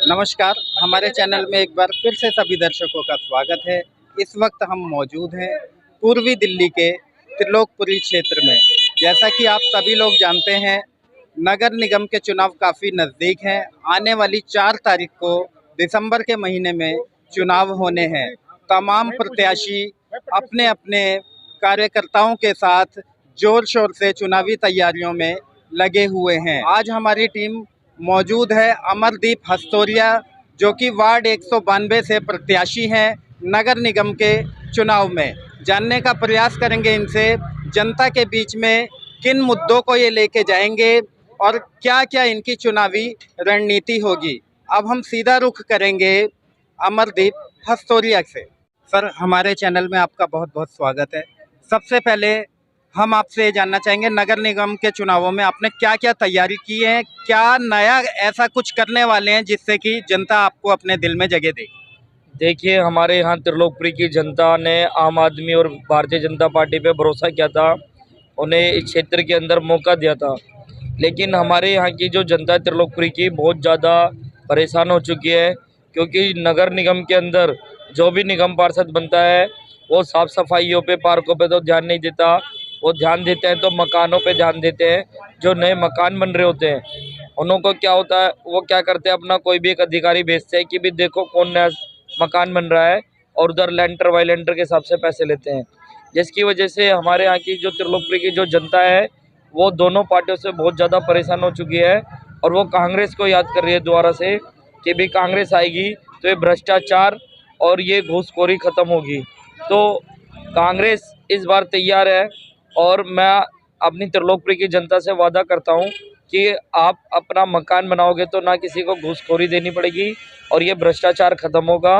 नमस्कार। हमारे चैनल में एक बार फिर से सभी दर्शकों का स्वागत है। इस वक्त हम मौजूद हैं पूर्वी दिल्ली के त्रिलोकपुरी क्षेत्र में। जैसा कि आप सभी लोग जानते हैं, नगर निगम के चुनाव काफ़ी नज़दीक हैं। आने वाली 4 तारीख को दिसंबर के महीने में चुनाव होने हैं। तमाम प्रत्याशी अपने अपने कार्यकर्ताओं के साथ जोर शोर से चुनावी तैयारियों में लगे हुए हैं। आज हमारी टीम मौजूद है अमरदीप हस्तोरिया, जो कि वार्ड 192 से प्रत्याशी हैं नगर निगम के चुनाव में। जानने का प्रयास करेंगे इनसे जनता के बीच में किन मुद्दों को ये लेके जाएंगे और क्या क्या इनकी चुनावी रणनीति होगी। अब हम सीधा रुख करेंगे अमरदीप हस्तोरिया से। सर, हमारे चैनल में आपका बहुत बहुत स्वागत है। सबसे पहले हम आपसे ये जानना चाहेंगे, नगर निगम के चुनावों में आपने क्या क्या तैयारी की है, क्या नया ऐसा कुछ करने वाले हैं जिससे कि जनता आपको अपने दिल में जगह दे। देखिए, हमारे यहाँ त्रिलोकपुरी की जनता ने आम आदमी और भारतीय जनता पार्टी पे भरोसा किया था, उन्हें इस क्षेत्र के अंदर मौका दिया था। लेकिन हमारे यहाँ की जो जनता है त्रिलोकपुरी की, बहुत ज़्यादा परेशान हो चुकी है, क्योंकि नगर निगम के अंदर जो भी निगम पार्षद बनता है वो साफ़ सफाइयों पे, पार्कों पे तो ध्यान नहीं देता। वो ध्यान देते हैं तो मकानों पे ध्यान देते हैं। जो नए मकान बन रहे होते हैं उन्हों को क्या होता है, वो क्या करते हैं, अपना कोई भी एक अधिकारी भेजते हैं कि भी देखो कौन नया मकान बन रहा है, और उधर लेंटर वाई लेंटर के हिसाब से पैसे लेते हैं। जिसकी वजह से हमारे यहाँ की जो त्रिलोकपुरी की जो जनता है वो दोनों पार्टियों से बहुत ज़्यादा परेशान हो चुकी है, और वो कांग्रेस को याद कर रही है दोबारा से कि भी कांग्रेस आएगी तो ये भ्रष्टाचार और ये घूसखोरी ख़त्म होगी। तो कांग्रेस इस बार तैयार है, और मैं अपनी त्रिलोकपुरी की जनता से वादा करता हूँ कि आप अपना मकान बनाओगे तो ना किसी को घूसखोरी देनी पड़ेगी, और ये भ्रष्टाचार ख़त्म होगा।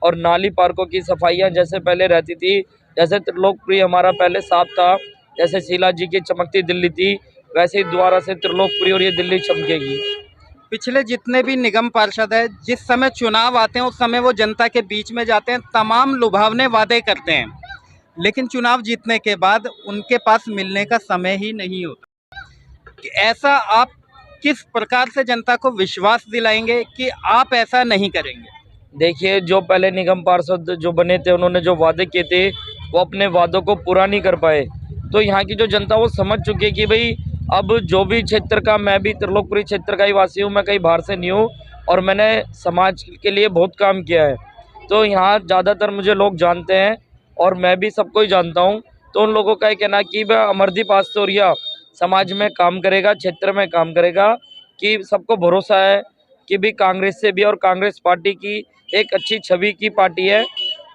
और नाली पार्कों की सफाइयाँ जैसे पहले रहती थी, जैसे त्रिलोकपुरी हमारा पहले साफ था, जैसे शीला जी की चमकती दिल्ली थी, वैसे ही दोबारा से त्रिलोकपुरी और ये दिल्ली चमकेगी। पिछले जितने भी निगम पार्षद है, जिस समय चुनाव आते हैं उस समय वो जनता के बीच में जाते हैं, तमाम लुभावने वादे करते हैं, लेकिन चुनाव जीतने के बाद उनके पास मिलने का समय ही नहीं होता। ऐसा आप किस प्रकार से जनता को विश्वास दिलाएंगे कि आप ऐसा नहीं करेंगे? देखिए, जो पहले निगम पार्षद जो बने थे उन्होंने जो वादे किए थे वो अपने वादों को पूरा नहीं कर पाए। तो यहाँ की जो जनता वो समझ चुकी है कि भाई अब जो भी क्षेत्र का, मैं भी त्रिलोकपुरी क्षेत्र का ही वासी हूँ, मैं कहीं बाहर से नहीं हूँ, और मैंने समाज के लिए बहुत काम किया है। तो यहाँ ज़्यादातर मुझे लोग जानते हैं और मैं भी सबको ही जानता हूँ। तो उन लोगों का ये कहना कि वह अमरदीप हस्तोरिया समाज में काम करेगा, क्षेत्र में काम करेगा, कि सबको भरोसा है कि भी कांग्रेस से भी, और कांग्रेस पार्टी की एक अच्छी छवि की पार्टी है,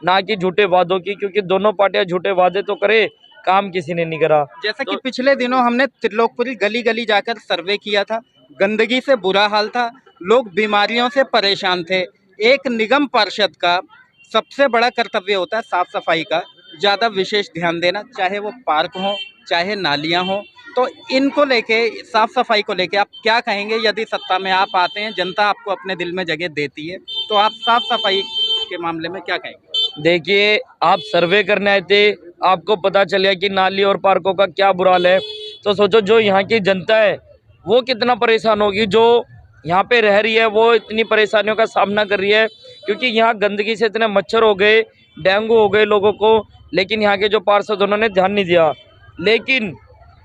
ना कि झूठे वादों की, क्योंकि दोनों पार्टियां झूठे वादे तो करे, काम किसी ने नहीं करा। जैसा कि पिछले दिनों हमने त्रिलोकपुरी गली गली जाकर सर्वे किया था, गंदगी से बुरा हाल था, लोग बीमारियों से परेशान थे। एक निगम पार्षद का सबसे बड़ा कर्तव्य होता है साफ सफाई का ज़्यादा विशेष ध्यान देना, चाहे वो पार्क हो चाहे नालियाँ हों। तो इनको लेके, साफ सफाई को लेके आप क्या कहेंगे? यदि सत्ता में आप आते हैं, जनता आपको अपने दिल में जगह देती है, तो आप साफ सफाई के मामले में क्या कहेंगे? देखिए, आप सर्वे करने आए थे, आपको पता चल गया कि नाली और पार्कों का क्या बुरा हाल है, तो सोचो जो यहाँ की जनता है वो कितना परेशान होगी। जो यहाँ पे रह रही है वो इतनी परेशानियों का सामना कर रही है, क्योंकि यहाँ गंदगी से इतने मच्छर हो गए, डेंगू हो गए लोगों को। लेकिन यहाँ के जो पार्षद उन्होंने ध्यान नहीं दिया। लेकिन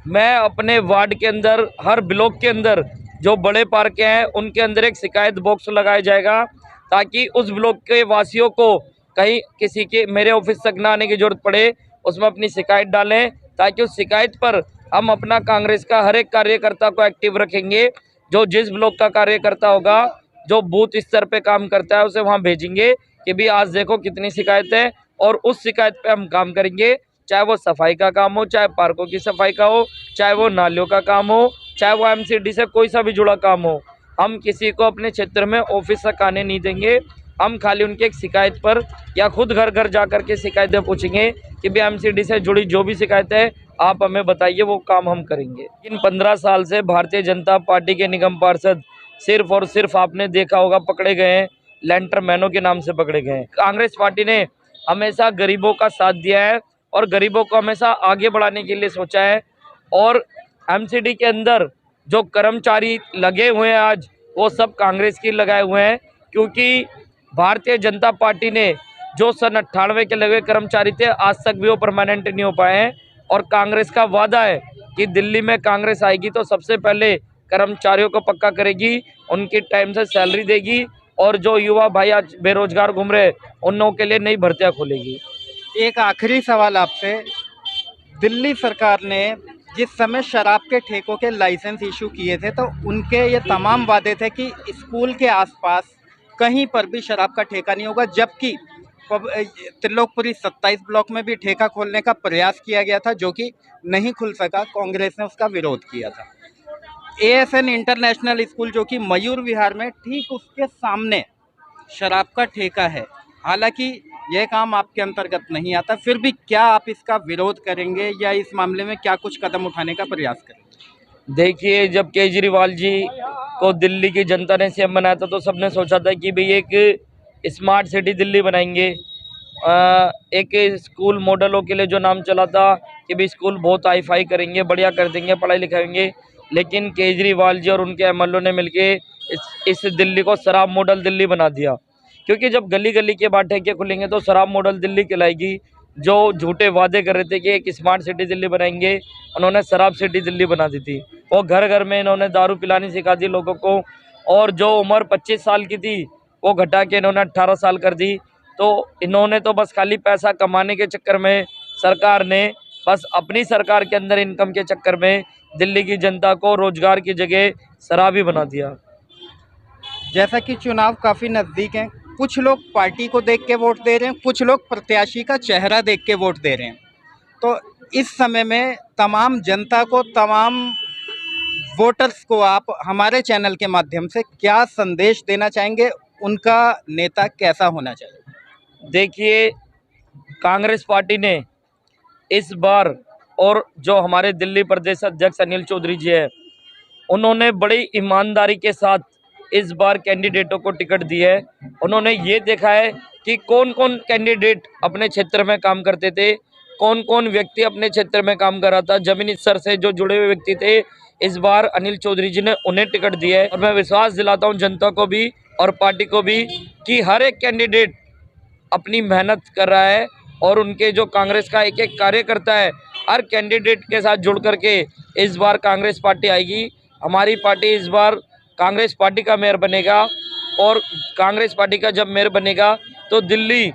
मैं अपने वार्ड के अंदर, हर ब्लॉक के अंदर जो बड़े पार्क हैं उनके अंदर एक शिकायत बॉक्स लगाया जाएगा, ताकि उस ब्लॉक के वासियों को कहीं किसी के मेरे ऑफिस तक ना आने की जरूरत पड़े, उसमें अपनी शिकायत डालें, ताकि उस शिकायत पर हम अपना कांग्रेस का हर एक कार्यकर्ता को एक्टिव रखेंगे। जो जिस ब्लॉक का कार्यकर्ता होगा, जो बूथ स्तर पे काम करता है, उसे वहाँ भेजेंगे कि भी आज देखो कितनी शिकायत है, और उस शिकायत पे हम काम करेंगे। चाहे वो सफाई का काम हो, चाहे पार्कों की सफाई का हो, चाहे वो नालियों का काम हो, चाहे वो एमसीडी से कोई सा भी जुड़ा काम हो, हम किसी को अपने क्षेत्र में ऑफिस तक आने नहीं देंगे। हम खाली उनके एक शिकायत पर या खुद घर घर जा कर के शिकायतें पूछेंगे कि भी एमसीडी से जुड़ी जो भी शिकायत है आप हमें बताइए, वो काम हम करेंगे। इन 15 साल से भारतीय जनता पार्टी के निगम पार्षद सिर्फ और सिर्फ, आपने देखा होगा, पकड़े गए हैं, लेंटर मैनों के नाम से पकड़े गए हैं। कांग्रेस पार्टी ने हमेशा गरीबों का साथ दिया है और गरीबों को हमेशा आगे बढ़ाने के लिए सोचा है। और एमसीडी के अंदर जो कर्मचारी लगे हुए हैं आज, वो सब कांग्रेस के लगाए हुए हैं। क्योंकि भारतीय जनता पार्टी ने जो सन 98 के लगे कर्मचारी थे, आज तक भी वो परमानेंट नहीं हो पाए हैं। और कांग्रेस का वादा है कि दिल्ली में कांग्रेस आएगी तो सबसे पहले कर्मचारियों को पक्का करेगी, उनकी टाइम से सैलरी देगी, और जो युवा भाई आज बेरोजगार घूम रहे उन लोगों के लिए नई भर्तियां खोलेगी। एक आखिरी सवाल आपसे, दिल्ली सरकार ने जिस समय शराब के ठेकों के लाइसेंस इशू किए थे तो उनके ये तमाम वादे थे कि स्कूल के आसपास कहीं पर भी शराब का ठेका नहीं होगा, जबकि त्रिलोकपुरी 27 ब्लॉक में भी ठेका खोलने का प्रयास किया गया था जो कि नहीं खुल सका, कांग्रेस ने उसका विरोध किया था। एएसएन इंटरनेशनल स्कूल जो कि मयूर विहार में ठीक उसके सामने शराब का ठेका है, हालांकि यह काम आपके अंतर्गत नहीं आता, फिर भी क्या आप इसका विरोध करेंगे या इस मामले में क्या कुछ कदम उठाने का प्रयास करेंगे? देखिए, जब केजरीवाल जी को दिल्ली की जनता ने सीएम बनाया था तो सबने सोचा था कि भाई एक स्मार्ट सिटी दिल्ली बनाएंगे। एक स्कूल मॉडलों के लिए जो नाम चला था कि भाई स्कूल बहुत हाई फाई करेंगे, बढ़िया कर देंगे, पढ़ाई लिखाएंगे, लेकिन केजरीवाल जी और उनके एमएलए ने मिलके इस दिल्ली को शराब मॉडल दिल्ली बना दिया। क्योंकि जब गली गली के बाद ठेके खुलेंगे तो शराब मॉडल दिल्ली कहलाएगी। जो झूठे वादे कर रहे थे कि एक स्मार्ट सिटी दिल्ली बनाएंगे, उन्होंने शराब सिटी दिल्ली बना दी थी। वो घर घर में इन्होंने दारू पिलानी सिखा दी लोगों को, और जो उम्र 25 साल की थी वो घटा के इन्होंने 18 साल कर दी। तो इन्होंने तो बस खाली पैसा कमाने के चक्कर में, सरकार ने बस अपनी सरकार के अंदर इनकम के चक्कर में दिल्ली की जनता को रोजगार की जगह शराबी बना दिया। जैसा कि चुनाव काफ़ी नज़दीक हैं, कुछ लोग पार्टी को देख के वोट दे रहे हैं, कुछ लोग प्रत्याशी का चेहरा देख के वोट दे रहे हैं। तो इस समय में तमाम जनता को, तमाम वोटर्स को आप हमारे चैनल के माध्यम से क्या संदेश देना चाहेंगे? उनका नेता कैसा होना चाहिए? देखिए, कांग्रेस पार्टी ने इस बार, और जो हमारे दिल्ली प्रदेश अध्यक्ष अनिल चौधरी जी है, उन्होंने बड़ी ईमानदारी के साथ इस बार कैंडिडेटों को टिकट दी है। उन्होंने ये देखा है कि कौन कौन कैंडिडेट अपने क्षेत्र में काम करते थे, कौन कौन व्यक्ति अपने क्षेत्र में काम कर रहा था, जमीनी स्तर से जो जुड़े हुए व्यक्ति थे। इस बार अनिल चौधरी जी ने उन्हें टिकट दिया है, और मैं विश्वास दिलाता हूँ जनता को भी और पार्टी को भी कि हर एक कैंडिडेट अपनी मेहनत कर रहा है, और उनके जो कांग्रेस का एक एक कार्यकर्ता है, हर कैंडिडेट के साथ जुड़ करके इस बार कांग्रेस पार्टी आएगी। हमारी पार्टी इस बार कांग्रेस पार्टी का मेयर बनेगा, और कांग्रेस पार्टी का जब मेयर बनेगा तो दिल्ली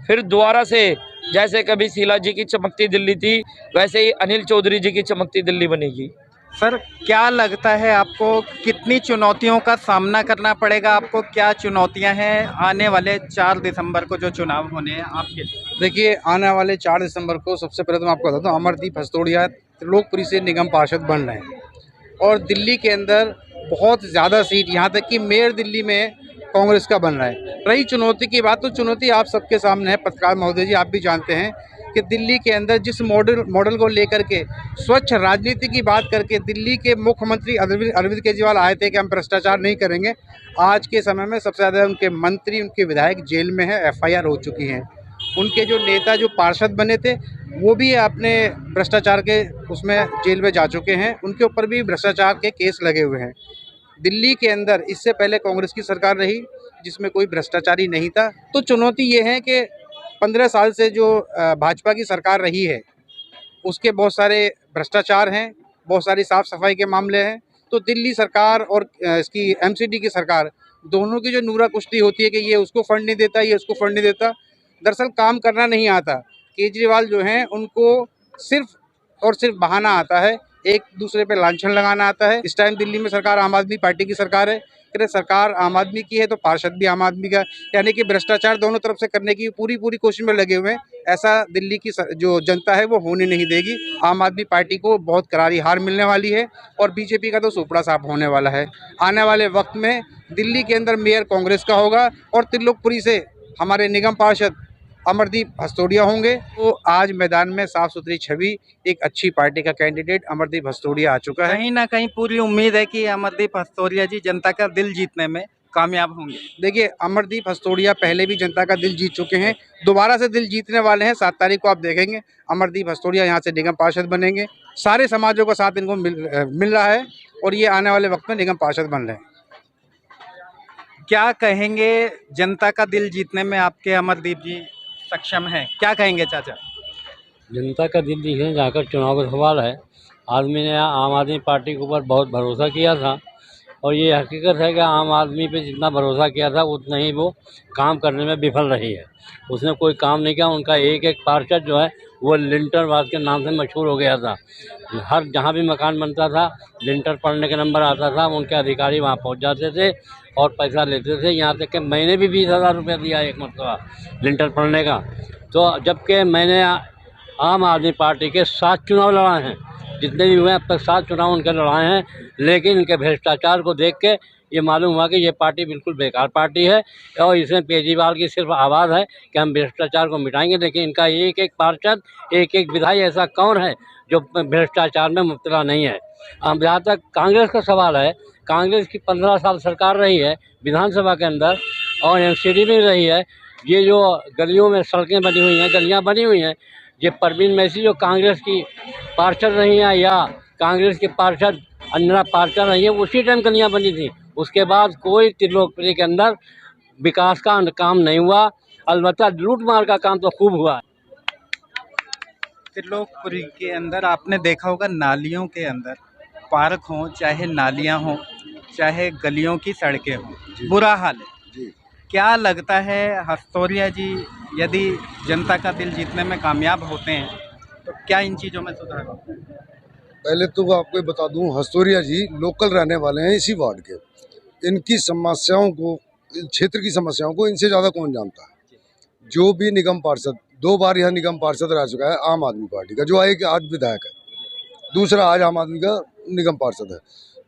फिर दोबारा से, जैसे कभी शीला जी की चमकती दिल्ली थी, वैसे ही अनिल चौधरी जी की चमकती दिल्ली बनेगी। सर, क्या लगता है आपको, कितनी चुनौतियों का सामना करना पड़ेगा आपको? क्या चुनौतियां हैं आने वाले 4 दिसंबर को जो चुनाव होने हैं आपके लिए? देखिए, आने वाले 4 दिसंबर को सबसे पहले तो मैं आपको बताता हूँ, अमरदीप हस्तोड़िया त्रिलोकपुरी से निगम पार्षद बन रहे हैं, और दिल्ली के अंदर बहुत ज़्यादा सीट, यहाँ तक कि मेयर दिल्ली में कांग्रेस का बन रहा है। रही चुनौती की बात, तो चुनौती आप सबके सामने है, पत्रकार महोदय जी, आप भी जानते हैं कि दिल्ली के अंदर जिस मॉडल को लेकर के स्वच्छ राजनीति की बात करके दिल्ली के मुख्यमंत्री अरविंद केजरीवाल आए थे कि हम भ्रष्टाचार नहीं करेंगे। आज के समय में सबसे ज़्यादा उनके मंत्री, उनके विधायक जेल में हैं, एफआईआर हो चुकी हैं। उनके जो नेता जो पार्षद बने थे वो भी अपने भ्रष्टाचार के उसमें जेल में जा चुके हैं, उनके ऊपर भी भ्रष्टाचार के केस लगे हुए हैं। दिल्ली के अंदर इससे पहले कांग्रेस की सरकार रही जिसमें कोई भ्रष्टाचारी नहीं था। तो चुनौती ये है कि 15 साल से जो भाजपा की सरकार रही है उसके बहुत सारे भ्रष्टाचार हैं, बहुत सारी साफ़ सफाई के मामले हैं। तो दिल्ली सरकार और इसकी एमसीडी की सरकार दोनों की जो नूरा कुश्ती होती है कि ये उसको फंड नहीं देता, ये उसको फंड नहीं देता, दरअसल काम करना नहीं आता। केजरीवाल जो हैं उनको सिर्फ और सिर्फ बहाना आता है, एक दूसरे पे लांछन लगाना आता है। इस टाइम दिल्ली में सरकार आम आदमी पार्टी की सरकार है, कि सरकार आम आदमी की है तो पार्षद भी आम आदमी का, यानी कि भ्रष्टाचार दोनों तरफ से करने की पूरी कोशिश में लगे हुए हैं। ऐसा दिल्ली की जो जनता है वो होने नहीं देगी। आम आदमी पार्टी को बहुत करारी हार मिलने वाली है, और बीजेपी का तो सुपड़ा साफ होने वाला है। आने वाले वक्त में दिल्ली के अंदर मेयर कांग्रेस का होगा, और त्रिलोकपुरी से हमारे निगम पार्षद अमरदीप हस्तोड़िया होंगे। तो आज मैदान में साफ सुथरी छवि, एक अच्छी पार्टी का कैंडिडेट अमरदीप हस्तोड़िया आ चुका है। कहीं ना कहीं पूरी उम्मीद है कि अमरदीप हस्तोड़िया जी जनता का दिल जीतने में कामयाब होंगे। देखिए, अमरदीप हस्तोड़िया पहले भी जनता का दिल जीत चुके हैं, दोबारा से दिल जीतने वाले हैं। 7 तारीख को आप देखेंगे अमरदीप हस्तोड़िया यहाँ से निगम पार्षद बनेंगे। सारे समाजों का साथ इनको मिल रहा है, और ये आने वाले वक्त में निगम पार्षद बन रहे हैं। क्या कहेंगे, जनता का दिल जीतने में आपके अमरदीप जी सक्षम हैं? क्या कहेंगे चाचा? जनता का दिल जीतने जाकर चुनाव का सवाल है। आदमी ने आम आदमी पार्टी के ऊपर बहुत भरोसा किया था और ये हकीकत है कि आम आदमी पे जितना भरोसा किया था उतना ही वो काम करने में विफल रही है। उसने कोई काम नहीं किया। उनका एक एक पार्षद जो है वो लिंटरवाद के नाम से मशहूर हो गया था। हर जहाँ भी मकान बनता था लिंटर पड़ने का नंबर आता था, उनके अधिकारी वहाँ पहुँच जाते थे और पैसा लेते थे। यहाँ तक कि मैंने भी 20,000 रुपये दिया एक मरतबा लिंटर पड़ने का। तो जबकि मैंने आम आदमी पार्टी के 7 चुनाव लड़ाए हैं, जितने भी हुए अब तक 7 चुनाव उनके लड़ाए हैं, लेकिन इनके भ्रष्टाचार को देख के ये मालूम हुआ कि ये पार्टी बिल्कुल बेकार पार्टी है और इसमें केजरीवाल की सिर्फ आवाज़ है कि हम भ्रष्टाचार को मिटाएंगे। लेकिन इनका एक एक पार्षद, एक एक विधायक ऐसा कौन है जो भ्रष्टाचार में मुब्तला नहीं है। अब जहाँ तक कांग्रेस का सवाल है, कांग्रेस की 15 साल सरकार रही है विधानसभा के अंदर और एमसीडी में रही है। ये जो गलियों में सड़कें बनी हुई हैं, गलियाँ बनी हुई हैं, ये परवीन मैसी जो कांग्रेस की पार्षद रही हैं या कांग्रेस के पार्षद अंजना पार्षद रही हैं, उसी टाइम गलियाँ बनी थी। उसके बाद कोई त्रिलोकपुरी के अंदर विकास का काम नहीं हुआ। अलबत्ता लूट मार का काम तो खूब हुआ। त्रिलोकपुरी के अंदर आपने देखा होगा, नालियों के अंदर पार्क हों, चाहे नालियां हों, चाहे गलियों की सड़कें हों, बुरा हाल है। क्या लगता है हस्तोरिया जी, यदि जनता का दिल जीतने में कामयाब होते हैं तो क्या इन चीज़ों में सुधार होता है? पहले तो आपको बता दूं, हस्तोरिया जी लोकल रहने वाले हैं इसी वार्ड के। इनकी समस्याओं को, क्षेत्र की समस्याओं को इनसे ज़्यादा कौन जानता है। जो भी निगम पार्षद, 2 बार यह निगम पार्षद रह चुका है आम आदमी पार्टी का, जो एक आज विधायक है, दूसरा आज आम आदमी का निगम पार्षद है।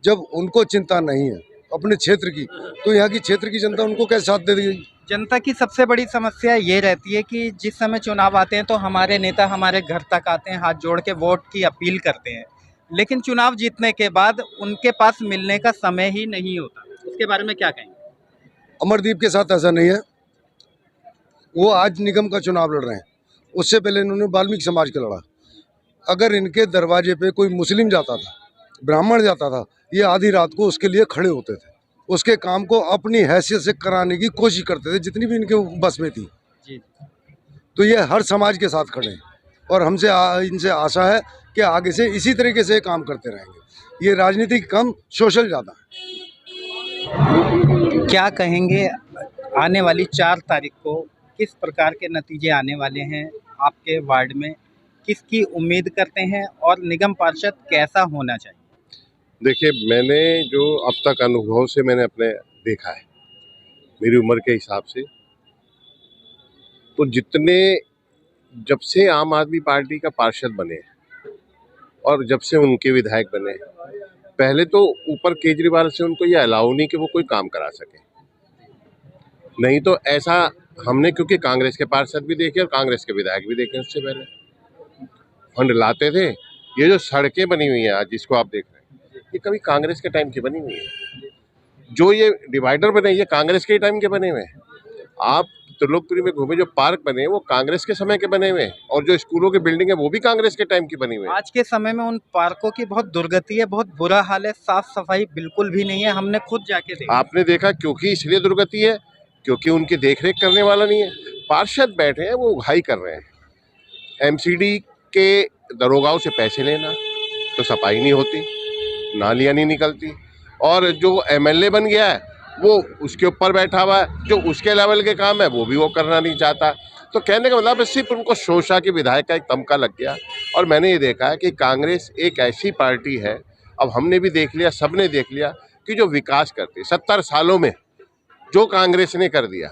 जब उनको चिंता नहीं है अपने क्षेत्र की, तो यहाँ की क्षेत्र की जनता उनको कैसे साथ दे देगी। जनता की सबसे बड़ी समस्या ये रहती है कि जिस समय चुनाव आते हैं तो हमारे नेता हमारे घर तक आते हैं, हाथ जोड़ के वोट की अपील करते हैं, लेकिन चुनाव जीतने के बाद उनके पास मिलने का समय ही नहीं होता। उसके बारे में क्या कहेंगे? अमरदीप के साथ ऐसा नहीं है। वो आज निगम का चुनाव लड़ रहे हैं, उससे पहले इन्होंने वाल्मीकि समाज का लड़ा। अगर इनके दरवाजे पे कोई मुस्लिम जाता था, ब्राह्मण जाता था, ये आधी रात को उसके लिए खड़े होते थे, उसके काम को अपनी हैसियत से कराने की कोशिश करते थे जितनी भी इनके बस में थी जी। तो ये हर समाज के साथ खड़े हैं और हमसे इनसे आशा है कि आगे से इसी तरीके से काम करते रहेंगे। ये राजनीति कम, सोशल ज़्यादा है। क्या कहेंगे, आने वाली 4 तारीख को किस प्रकार के नतीजे आने वाले हैं आपके वार्ड में? किसकी उम्मीद करते हैं और निगम पार्षद कैसा होना चाहिए? देखिए, मैंने जो अब तक अनुभव से मैंने अपने देखा है, मेरी उम्र के हिसाब से, तो जितने जब से आम आदमी पार्टी का पार्षद बने और जब से उनके विधायक बने, पहले तो ऊपर केजरीवाल से उनको ये अलाउ नहीं कि वो कोई काम करा सके। नहीं तो ऐसा हमने, क्योंकि कांग्रेस के पार्षद भी देखे और कांग्रेस के विधायक भी देखे, उससे पहले फंड लाते थे। ये जो सड़कें बनी हुई हैं आज जिसको आप देख रहे हैं, ये कभी कांग्रेस के टाइम की बनी हुई है। जो ये डिवाइडर बने ये कांग्रेस के टाइम के बने हुए हैं। आप त्रिलोकपुरी में घूमे, जो पार्क बने हैं वो कांग्रेस के समय के बने हुए हैं और जो स्कूलों की बिल्डिंग है वो भी कांग्रेस के टाइम की बनी हुई है। आज के समय में उन पार्कों की बहुत दुर्गति है, बहुत बुरा हाल है, साफ सफाई बिल्कुल भी नहीं है। हमने खुद जाके देखा। आपने देखा, क्योंकि इसलिए दुर्गति है क्योंकि उनकी देखरेख करने वाला नहीं है। पार्षद बैठे हैं, वो उघाई कर रहे हैं। एमसीडी के दरोगाओं से पैसे लेना, तो सफाई नहीं होती, नालियाँ नहीं निकलती, और जो एमएलए बन गया है वो उसके ऊपर बैठा हुआ है, जो उसके लेवल के काम है वो भी वो करना नहीं चाहता। तो कहने का मतलब सिर्फ उनको शोषा के विधायक का एक तमका लग गया। और मैंने ये देखा है कि कांग्रेस एक ऐसी पार्टी है, अब हमने भी देख लिया, सबने देख लिया, कि जो विकास करती है 70 सालों में जो कांग्रेस ने कर दिया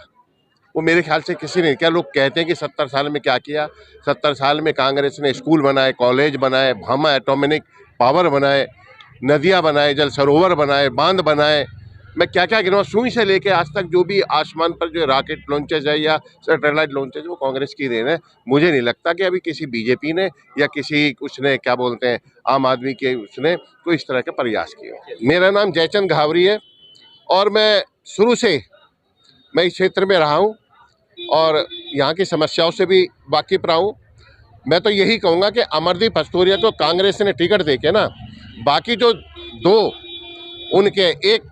वो मेरे ख्याल से किसी ने। क्या लोग कहते हैं कि 70 साल में क्या किया? 70 साल में कांग्रेस ने स्कूल बनाए, कॉलेज बनाए, भामा एटॉमिक पावर बनाए, नदियाँ बनाए, जल सरोवर बनाए, बांध बनाए, मैं क्या क्या गिनवा, सुई से लेके आज तक जो भी आसमान पर जो रॉकेट लॉन्चेज है या सैटेलाइट लॉन्चेज, वो कांग्रेस की देन है। मुझे नहीं लगता कि अभी किसी बीजेपी ने या किसी उसने क्या बोलते हैं आम आदमी के उसने कोई इस तरह के प्रयास किए। मेरा नाम जयचंद घावरी है और मैं शुरू से मैं इस क्षेत्र में रहा हूँ और यहाँ की समस्याओं से भी वाकिफ रहा हूँ। मैं तो यही कहूँगा कि अमरदीप हस्तोरिया तो कांग्रेस ने टिकट देके ना, बाकी जो 2 उनके, एक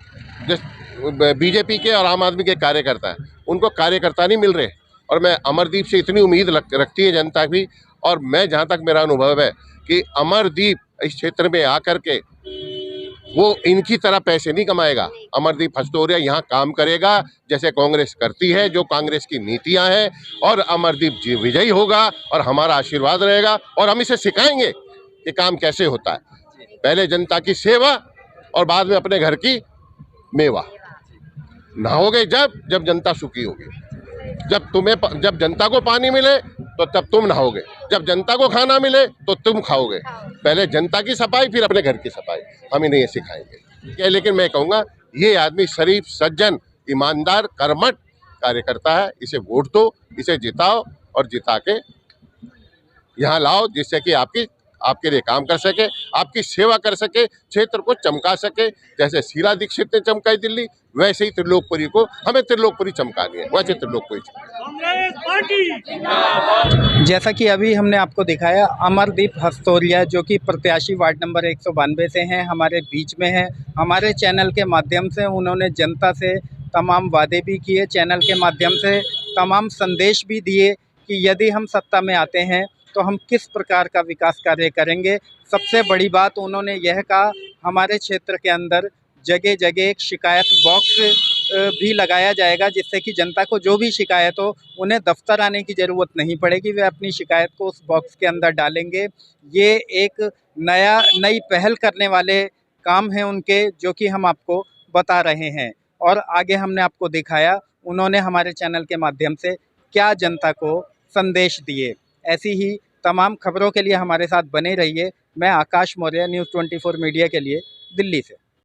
बीजेपी के और आम आदमी के कार्यकर्ता हैं, उनको कार्यकर्ता नहीं मिल रहे। और मैं अमरदीप से इतनी उम्मीद रखती है जनता भी, और मैं जहाँ तक मेरा अनुभव है कि अमरदीप इस क्षेत्र में आकर के वो इनकी तरह पैसे नहीं कमाएगा। अमरदीप भस्तौरिया यहाँ काम करेगा जैसे कांग्रेस करती है, जो कांग्रेस की नीतियाँ हैं, और अमरदीप जी विजयी होगा और हमारा आशीर्वाद रहेगा, और हम इसे सिखाएंगे कि काम कैसे होता है। पहले जनता की सेवा और बाद में अपने घर की मेवा। नहाओगे जब जनता सुखी होगी। जब जनता को पानी मिले तो तब तुम नहाओगे, जब जनता को खाना मिले तो तुम खाओगे। पहले जनता की सफाई, फिर अपने घर की सफाई। हम इन्हें ये सिखाएंगे। लेकिन मैं कहूँगा ये आदमी शरीफ, सज्जन, ईमानदार, कर्मठ कार्यकर्ता है। इसे वोट दो, इसे जिताओ और जिता के यहाँ लाओ, जिससे कि आपके लिए काम कर सके, आपकी सेवा कर सके, क्षेत्र को चमका सके। जैसे शीला दीक्षित ने चमकाई दिल्ली, वैसे ही त्रिलोकपुरी को हमें त्रिलोकपुरी चमकानी है, वैसे त्रिलोकपुरी। जैसा कि अभी हमने आपको दिखाया, अमरदीप भस्तौरिया जो कि प्रत्याशी वार्ड नंबर 192 से हैं, हमारे बीच में हैं। हमारे चैनल के माध्यम से उन्होंने जनता से तमाम वादे भी किए, चैनल के माध्यम से तमाम संदेश भी दिए कि यदि हम सत्ता में आते हैं तो हम किस प्रकार का विकास कार्य करेंगे। सबसे बड़ी बात उन्होंने यह कहा, हमारे क्षेत्र के अंदर जगह जगह एक शिकायत बॉक्स भी लगाया जाएगा, जिससे कि जनता को जो भी शिकायत हो उन्हें दफ्तर आने की ज़रूरत नहीं पड़ेगी, वे अपनी शिकायत को उस बॉक्स के अंदर डालेंगे। ये एक नई पहल करने वाले काम हैं उनके, जो कि हम आपको बता रहे हैं। और आगे हमने आपको दिखाया उन्होंने हमारे चैनल के माध्यम से क्या जनता को संदेश दिए। ऐसी ही तमाम खबरों के लिए हमारे साथ बने रहिए। मैं आकाश मौर्य, न्यूज़ 24 मीडिया के लिए दिल्ली से।